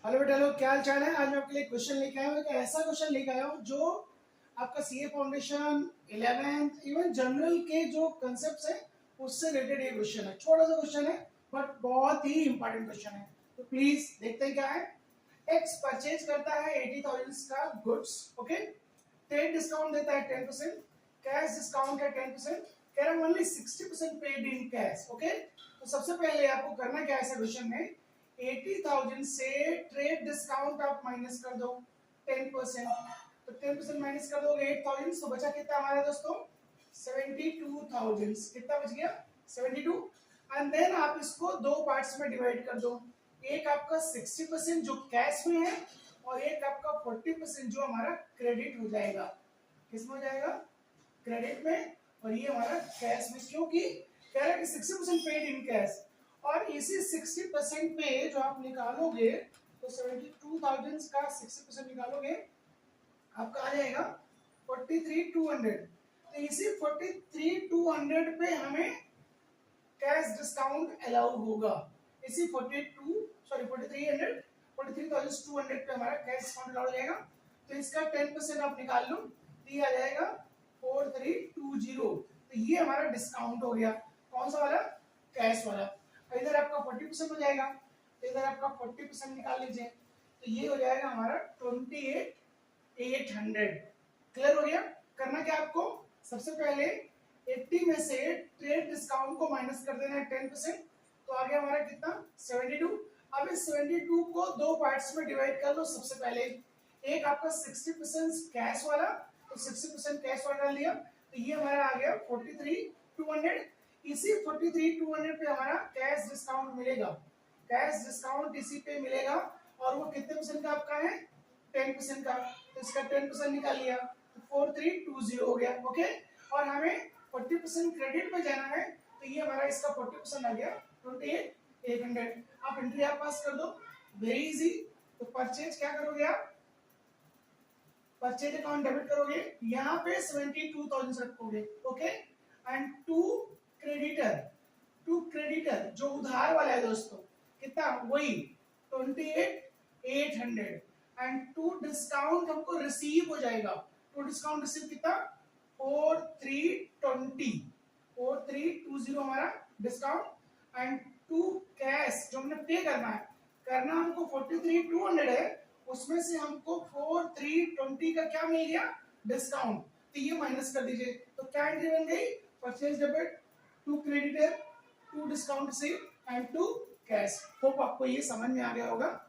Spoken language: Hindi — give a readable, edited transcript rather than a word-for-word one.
हेलो बेटा लोग, क्या हाल चाल है। आज मैं आपके लिए क्वेश्चन लेके आया हूँ। एक ऐसा क्वेश्चन लेके आया हूँ जो आपका CA foundation 11th even general के जो कंसेप्ट है उससे रिलेटेड ये क्वेश्चन है। छोटा सा क्वेश्चन है बट बहुत ही इंपॉर्टेंट क्वेश्चन है। तो प्लीज देखते हैं क्या है। एक्स परचेज करता है 80,000 का गुड्स, ओके। ट्रेड डिस्काउंट देता है 10%, कैश डिस्काउंट है 10%, कह रहा है only 60% paid in cash, okay. तो सबसे पहले आपको करना क्या है इस क्वेश्चन में, 80,000 से ट्रेड डिस्काउंट आप माइनस कर दो 10%। तो 10% माइनस कर दोगे 8,000, तो बचा कितना हमारा दोस्तों 72,000। कितना बच गया 72। एंड देन आप इसको दो पार्ट्स में डिवाइड कर दो। एक आपका 60% जो कैश में है और एक आपका 40% जो हमारा क्रेडिट हो जाएगा। किस में हो जाएगा, क्रेडिट में। और ये हमारा कैश में, क्योंकि कह रहा है कि 60% पेड इन कैश। और इसी 60% पे जो आप निकालोगे तो 72,000 का 60% निकालोगे आपका आ जाएगा 43,200। तो इसी 43,200 पे हमें कैश डिस्काउंट अलाउ होगा। इसी 43,200 पे हमारा कैश डिस्काउंट अलाउ हो जाएगा। तो इसका 10% आप निकाल लो तो ये आ जाएगा 4320। तो ये हमारा डिस्काउंट हो गया। कौन सा वाला, कैश वाला। इधर आपका 40% हो जाएगा तो इधर आपका 40% निकाल लीजिए। तो ये हो जाएगा हमारा 28,800। क्लियर हो गया। करना क्या आपको, सबसे पहले 80 में से ट्रेड डिस्काउंट को माइनस कर देना है 10%। तो आ गया हमारा कितना 72। अब इस 72 को दो पार्ट्स में डिवाइड कर लो। सबसे पहले एक आपका 60% कैश वाला, तो 60% कैश वाला डाल दिया। तो ये हमारा आ गया 43,200। इसी 43,200 पे हमारा कैश डिस्काउंट मिलेगा। कैश डिस्काउंट इसी पे मिलेगा और वो कितने परसेंट का आपका है, 10% का। तो इसका 10% निकाल लिया तो 4320 हो गया, ओके। और हमें 40% क्रेडिट में जाना है तो ये हमारा इसका 40% आ गया 28,800। आप एंट्री आप पास कर दो, वेरी इजी। तो परचेज क्या करोगे आप, परचेज अकाउंट डेबिट करोगे, यहाँ पे 72,000 रखोगे, ओके। एंड टू क्रेडिटर जो उधार वाला है दोस्तों, कितना वही 28,800। एंड टू डिस्काउंट हमको रिसीव हो जाएगा। टू डिस्काउंट रिसीव कितना 4320 हमारा डिस्काउंट। एंड टू कैश जो हमने पे करना है, करना हमको 43,200 है, उसमें से हमको 4320 का क्या मिल गया, डिस्काउंट। तो ये माइनस कर दीजिए। तो क्या एंट्री बन गई, purchase debit, to creditor, to discount receive and to cash. Hope आपको ये समझ में आ गया होगा।